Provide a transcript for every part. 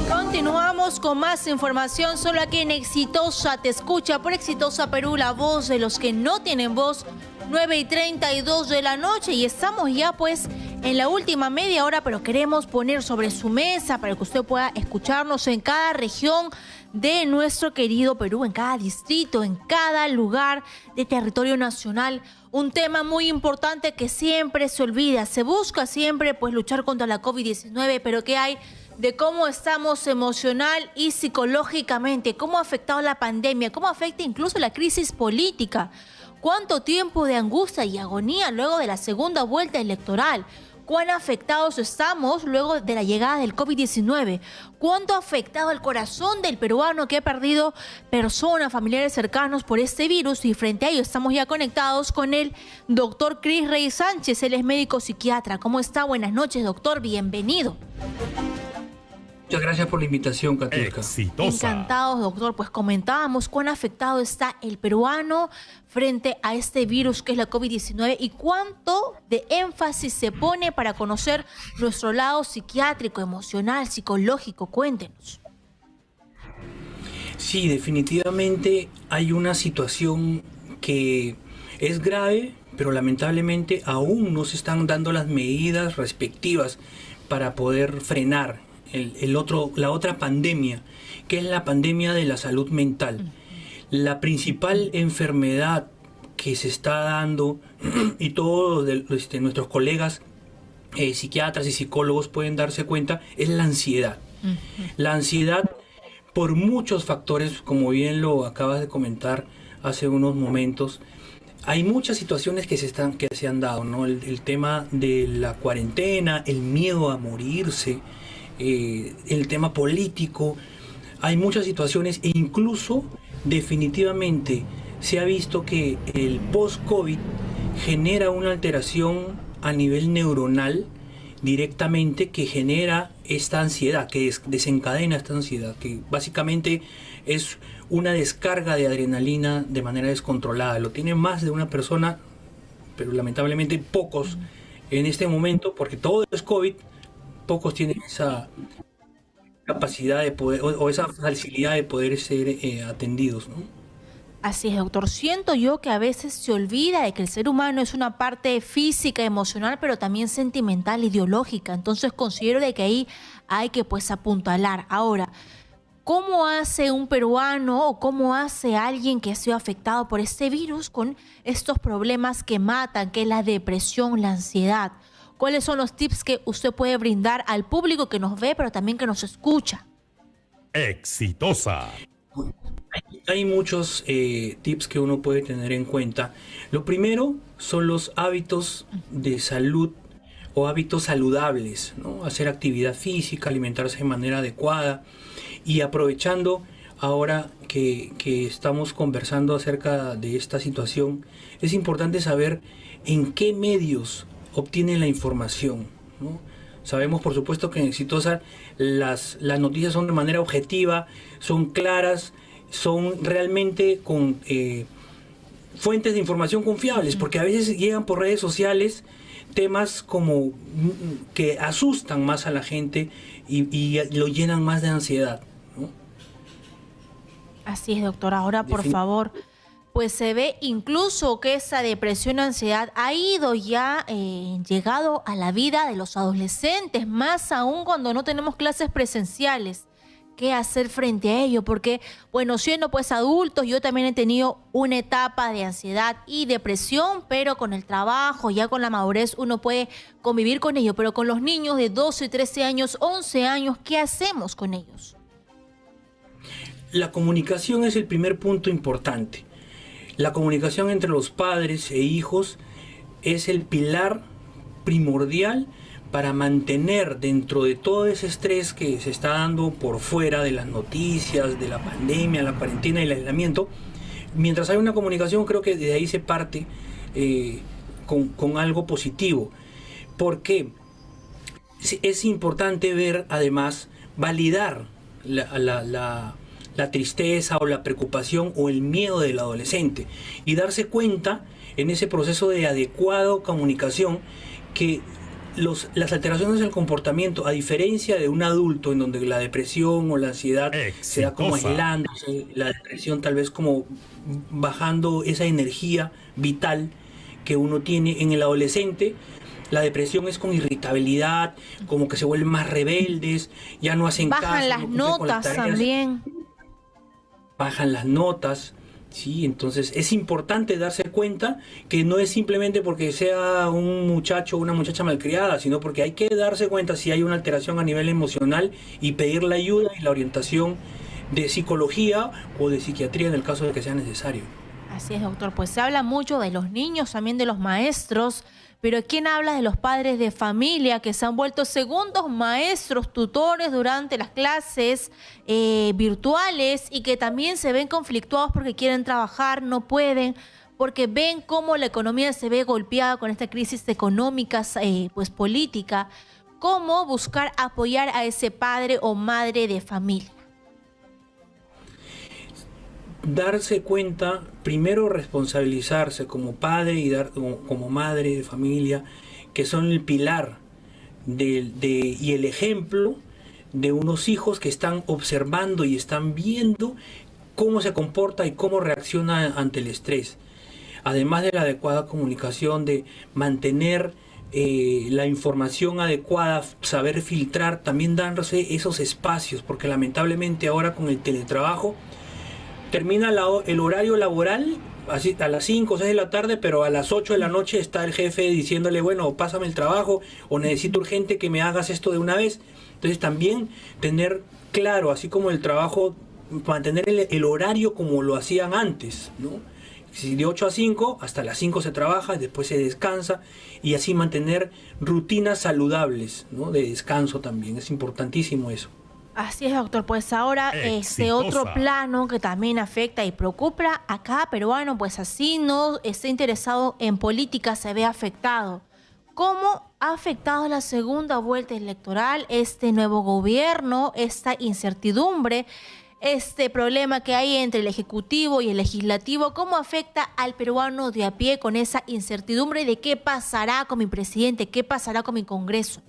Continuamos con más información solo aquí en Exitosa Te Escucha por Exitosa Perú, la voz de los que no tienen voz, 9:32 de la noche, y estamos ya pues en la última media hora, pero queremos poner sobre su mesa para que usted pueda escucharnos en cada región de nuestro querido Perú, en cada distrito, en cada lugar de territorio nacional. Un tema muy importante que siempre se olvida. Se busca siempre pues luchar contra la COVID-19, pero ¿qué hay de cómo estamos emocional y psicológicamente? ¿Cómo ha afectado la pandemia? ¿Cómo afecta incluso la crisis política? ¿Cuánto tiempo de angustia y agonía luego de la segunda vuelta electoral? ¿Cuán afectados estamos luego de la llegada del COVID-19? ¿Cuánto ha afectado al corazón del peruano que ha perdido personas, familiares cercanos por este virus? Y frente a ello estamos ya conectados con el doctor Cris Reyes Sánchez. Él es médico psiquiatra. ¿Cómo está? Buenas noches, doctor. Bienvenido. Muchas gracias por la invitación, Katiuska. Exitosa. Encantados, doctor. Pues comentábamos cuán afectado está el peruano frente a este virus que es la COVID-19 y cuánto de énfasis se pone para conocer nuestro lado psiquiátrico, emocional, psicológico. Cuéntenos. Sí, definitivamente hay una situación que es grave, pero lamentablemente aún no se están dando las medidas respectivas para poder frenar la otra pandemia, que es la pandemia de la salud mental. La principal enfermedad que se está dando, y todos nuestros colegas psiquiatras y psicólogos pueden darse cuenta, es la ansiedad. La ansiedad, por muchos factores, como bien lo acabas de comentar hace unos momentos, hay muchas situaciones que se han dado, ¿no? El tema de la cuarentena, el miedo a morirse, el tema político. Hay muchas situaciones e incluso definitivamente se ha visto que el post-COVID genera una alteración a nivel neuronal directamente que genera esta ansiedad, que desencadena esta ansiedad, que básicamente es una descarga de adrenalina de manera descontrolada. Lo tiene más de una persona, pero lamentablemente pocos en este momento, porque todo es COVID, pocos tienen esa capacidad de poder o esa facilidad de poder ser atendidos, ¿no? Así es, doctor. Siento yo que a veces se olvida de que el ser humano es una parte física, emocional, pero también sentimental, ideológica. Entonces considero de que ahí hay que pues apuntalar. Ahora, ¿cómo hace un peruano o cómo hace alguien que ha sido afectado por este virus con estos problemas que matan, que es la depresión, la ansiedad? ¿Cuáles son los tips que usted puede brindar al público que nos ve, pero también que nos escucha? Exitosa. Hay muchos tips que uno puede tener en cuenta. Lo primero son los hábitos de salud o hábitos saludables, ¿no? Hacer actividad física, alimentarse de manera adecuada, y aprovechando ahora que estamos conversando acerca de esta situación, es importante saber en qué medios obtienen la información, ¿no? Sabemos, por supuesto, que en Exitosa las noticias son de manera objetiva, son claras, son realmente con fuentes de información confiables, porque a veces llegan por redes sociales temas como que asustan más a la gente y lo llenan más de ansiedad, ¿no? Así es, doctor. Ahora, por favor, pues se ve incluso que esa depresión, ansiedad ha ido ya llegado a la vida de los adolescentes, más aún cuando no tenemos clases presenciales. ¿Qué hacer frente a ello? Porque, bueno, siendo pues adultos, yo también he tenido una etapa de ansiedad y depresión, pero con el trabajo, ya con la madurez, uno puede convivir con ello. Pero con los niños de 12, 13 años, 11 años, ¿qué hacemos con ellos? La comunicación es el primer punto importante. La comunicación entre los padres e hijos es el pilar primordial para mantener dentro de todo ese estrés que se está dando por fuera de las noticias, de la pandemia, la cuarentena y el aislamiento. Mientras hay una comunicación, creo que de ahí se parte con algo positivo. Porque es importante ver, además, validar la tristeza o la preocupación o el miedo del adolescente y darse cuenta en ese proceso de adecuada comunicación que las alteraciones del comportamiento, a diferencia de un adulto en donde la depresión o la ansiedad se da como aislándose, la depresión tal vez como bajando esa energía vital que uno tiene, en el adolescente la depresión es con irritabilidad, como que se vuelven más rebeldes, ya no hacen caso. Bajan las notas también. Bajan las notas. Sí, entonces es importante darse cuenta que no es simplemente porque sea un muchacho o una muchacha malcriada, sino porque hay que darse cuenta si hay una alteración a nivel emocional y pedir la ayuda y la orientación de psicología o de psiquiatría en el caso de que sea necesario. Así es, doctor. Pues se habla mucho de los niños, también de los maestros, pero ¿quién habla de los padres de familia que se han vuelto segundos maestros, tutores durante las clases virtuales y que también se ven conflictuados porque quieren trabajar, no pueden, porque ven cómo la economía se ve golpeada con esta crisis económica, pues política? ¿Cómo buscar apoyar a ese padre o madre de familia? Darse cuenta, primero responsabilizarse como padre y como madre de familia, que son el pilar y el ejemplo de unos hijos que están observando y están viendo cómo se comporta y cómo reacciona ante el estrés. Además de la adecuada comunicación, de mantener la información adecuada, saber filtrar, también dándose esos espacios, porque lamentablemente ahora con el teletrabajo, termina el horario laboral así, a las 5 o 6 de la tarde, pero a las 8 de la noche está el jefe diciéndole, bueno, pásame el trabajo o necesito urgente que me hagas esto de una vez. Entonces también tener claro, así como el trabajo, mantener el horario como lo hacían antes, ¿no? Si de 8 a 5, hasta las 5 se trabaja, después se descansa y así mantener rutinas saludables, ¿no? De descanso también, es importantísimo eso. Así es, doctor. Pues ahora este otro plano que también afecta y preocupa a cada peruano, pues así no esté interesado en política, se ve afectado. ¿Cómo ha afectado la segunda vuelta electoral, este nuevo gobierno, esta incertidumbre, este problema que hay entre el Ejecutivo y el Legislativo? ¿Cómo afecta al peruano de a pie con esa incertidumbre de qué pasará con mi presidente, qué pasará con mi Congreso?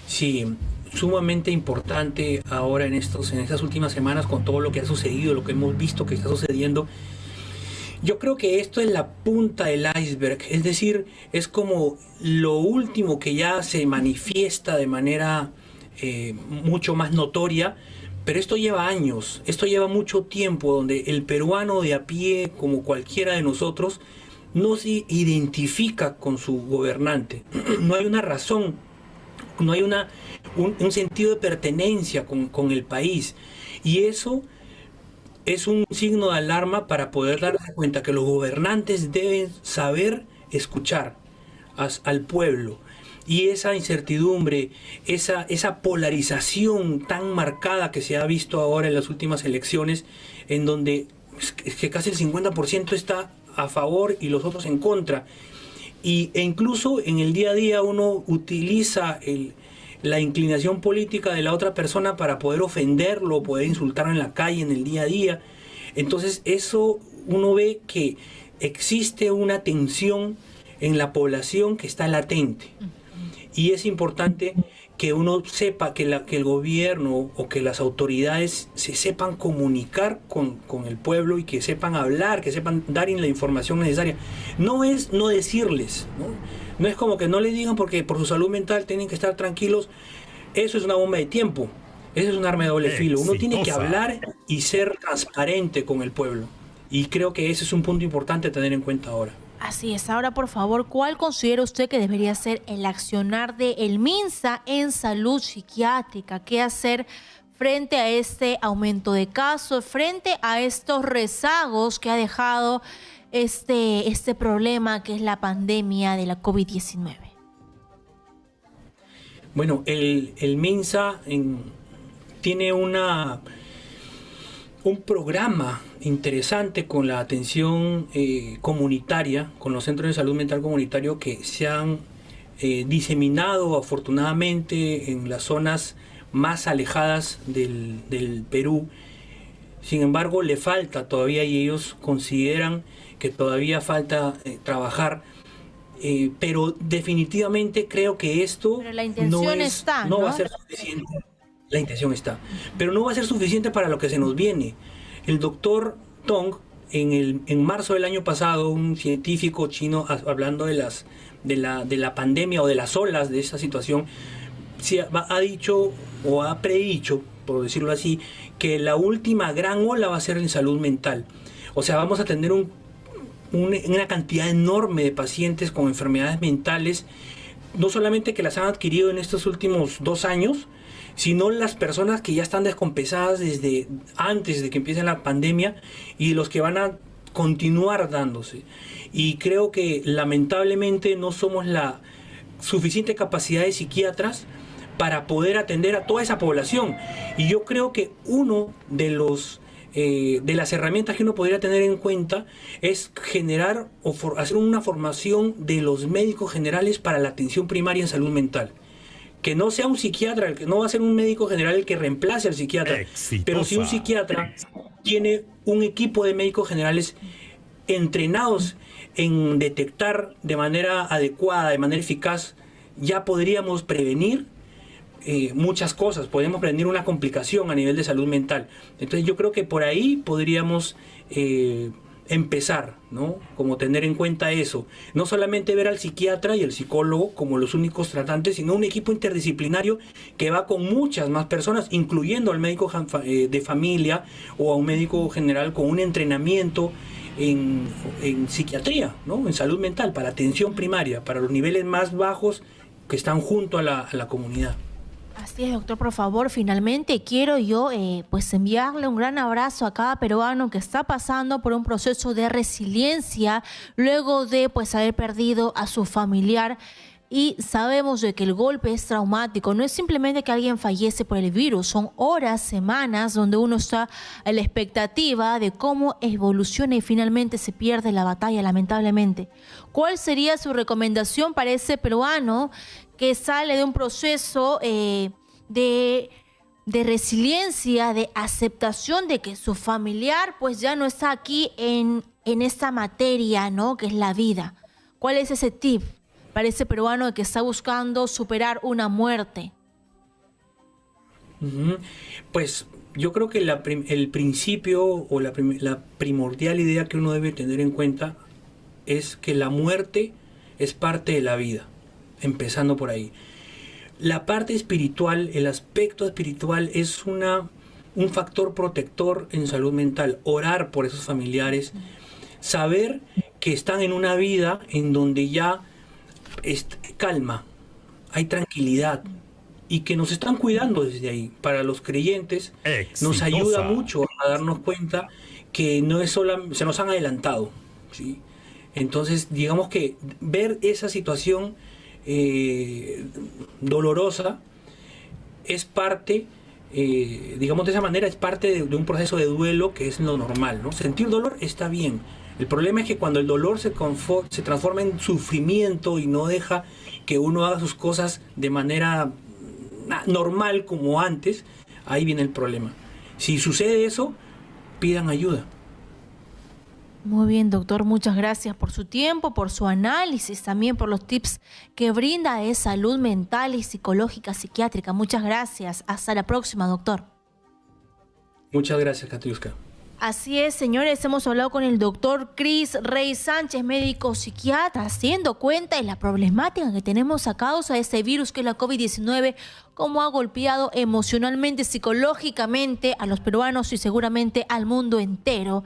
Sí, sumamente importante ahora en estas últimas semanas con todo lo que ha sucedido, lo que hemos visto que está sucediendo. Yo creo que esto es la punta del iceberg, es decir, es como lo último que ya se manifiesta de manera mucho más notoria, pero esto lleva años, esto lleva mucho tiempo donde el peruano de a pie, como cualquiera de nosotros, no se identifica con su gobernante. No hay una razón, no hay un sentido de pertenencia con el país, y eso es un signo de alarma para poder darse cuenta que los gobernantes deben saber escuchar al pueblo. Y esa incertidumbre, esa polarización tan marcada que se ha visto ahora en las últimas elecciones, en donde es que casi el 50% está a favor y los otros en contra. E incluso en el día a día uno utiliza la inclinación política de la otra persona para poder ofenderlo, poder insultarlo en la calle, en el día a día. Entonces eso uno ve que existe una tensión en la población que está latente. Y es importante que uno sepa que el gobierno o que las autoridades se sepan comunicar con el pueblo y que sepan hablar, que sepan dar la información necesaria. No es no decirles, ¿no? No es como que no les digan porque por su salud mental tienen que estar tranquilos. Eso es una bomba de tiempo. Eso es un arma de doble filo. Uno tiene que hablar y ser transparente con el pueblo. Y creo que ese es un punto importante a tener en cuenta ahora. Así es. Ahora, por favor, ¿cuál considera usted que debería ser el accionar del MINSA en salud psiquiátrica? ¿Qué hacer frente a este aumento de casos, frente a estos rezagos que ha dejado este problema que es la pandemia de la COVID-19? Bueno, el MINSA tiene un programa interesante con la atención comunitaria, con los centros de salud mental comunitario que se han diseminado afortunadamente en las zonas más alejadas del Perú. Sin embargo, le falta todavía y ellos consideran que todavía falta trabajar. Pero definitivamente creo que esto Pero la intención está, no ¿no? va a ser suficiente. La intención está. Pero no va a ser suficiente para lo que se nos viene. El doctor Tong, en marzo del año pasado, un científico chino hablando de la pandemia o de las olas de esta situación, ha dicho o ha predicho, por decirlo así, que la última gran ola va a ser en salud mental. O sea, vamos a tener una cantidad enorme de pacientes con enfermedades mentales, no solamente que las han adquirido en estos últimos 2 años, sino las personas que ya están descompensadas desde antes de que empiece la pandemia y los que van a continuar dándose. Y creo que lamentablemente no somos la suficiente capacidad de psiquiatras para poder atender a toda esa población. Y yo creo que uno de las herramientas que uno podría tener en cuenta es generar o hacer una formación de los médicos generales para la atención primaria en salud mental. Que no sea un psiquiatra, que no va a ser un médico general el que reemplace al psiquiatra, pero si un psiquiatra tiene un equipo de médicos generales entrenados en detectar de manera adecuada, de manera eficaz, ya podríamos prevenir muchas cosas, podemos prevenir una complicación a nivel de salud mental. Entonces yo creo que por ahí podríamos empezar, ¿no? Como tener en cuenta eso. No solamente ver al psiquiatra y el psicólogo como los únicos tratantes, sino un equipo interdisciplinario que va con muchas más personas, incluyendo al médico de familia o a un médico general con un entrenamiento en psiquiatría, ¿no? En salud mental, para atención primaria, para los niveles más bajos que están junto a la comunidad. Así es, doctor, por favor, finalmente quiero yo pues enviarle un gran abrazo a cada peruano que está pasando por un proceso de resiliencia luego de pues haber perdido a su familiar. Y sabemos de que el golpe es traumático, no es simplemente que alguien fallece por el virus, son horas, semanas donde uno está a la expectativa de cómo evoluciona y finalmente se pierde la batalla, lamentablemente. ¿Cuál sería su recomendación para ese peruano que sale de un proceso de resiliencia, de aceptación de que su familiar pues ya no está aquí en esta materia, ¿no? Que es la vida? ¿Cuál es ese tip para ese peruano que está buscando superar una muerte? Pues yo creo que el principio o la primordial idea que uno debe tener en cuenta es que la muerte es parte de la vida, empezando por ahí. La parte espiritual, el aspecto espiritual es un factor protector en salud mental. Orar por esos familiares, saber que están en una vida en donde ya calma, hay tranquilidad y que nos están cuidando desde ahí. Para los creyentes nos ayuda mucho a darnos cuenta que no es solo se nos han adelantado, ¿sí? Entonces digamos que ver esa situación dolorosa es parte, digamos de esa manera, es parte de un proceso de duelo que es lo normal, ¿no? Sentir dolor está bien. El problema es que cuando el dolor se transforma en sufrimiento y no deja que uno haga sus cosas de manera normal como antes, ahí viene el problema. Si sucede eso, pidan ayuda. Muy bien, doctor, muchas gracias por su tiempo, por su análisis, también por los tips que brinda de salud mental y psicológica psiquiátrica. Muchas gracias. Hasta la próxima, doctor. Muchas gracias, Katiuska. Así es, señores, hemos hablado con el doctor Cris Rey Sánchez, médico psiquiatra, haciendo cuenta de la problemática que tenemos a causa de este virus que es la COVID-19, cómo ha golpeado emocionalmente, psicológicamente a los peruanos y seguramente al mundo entero.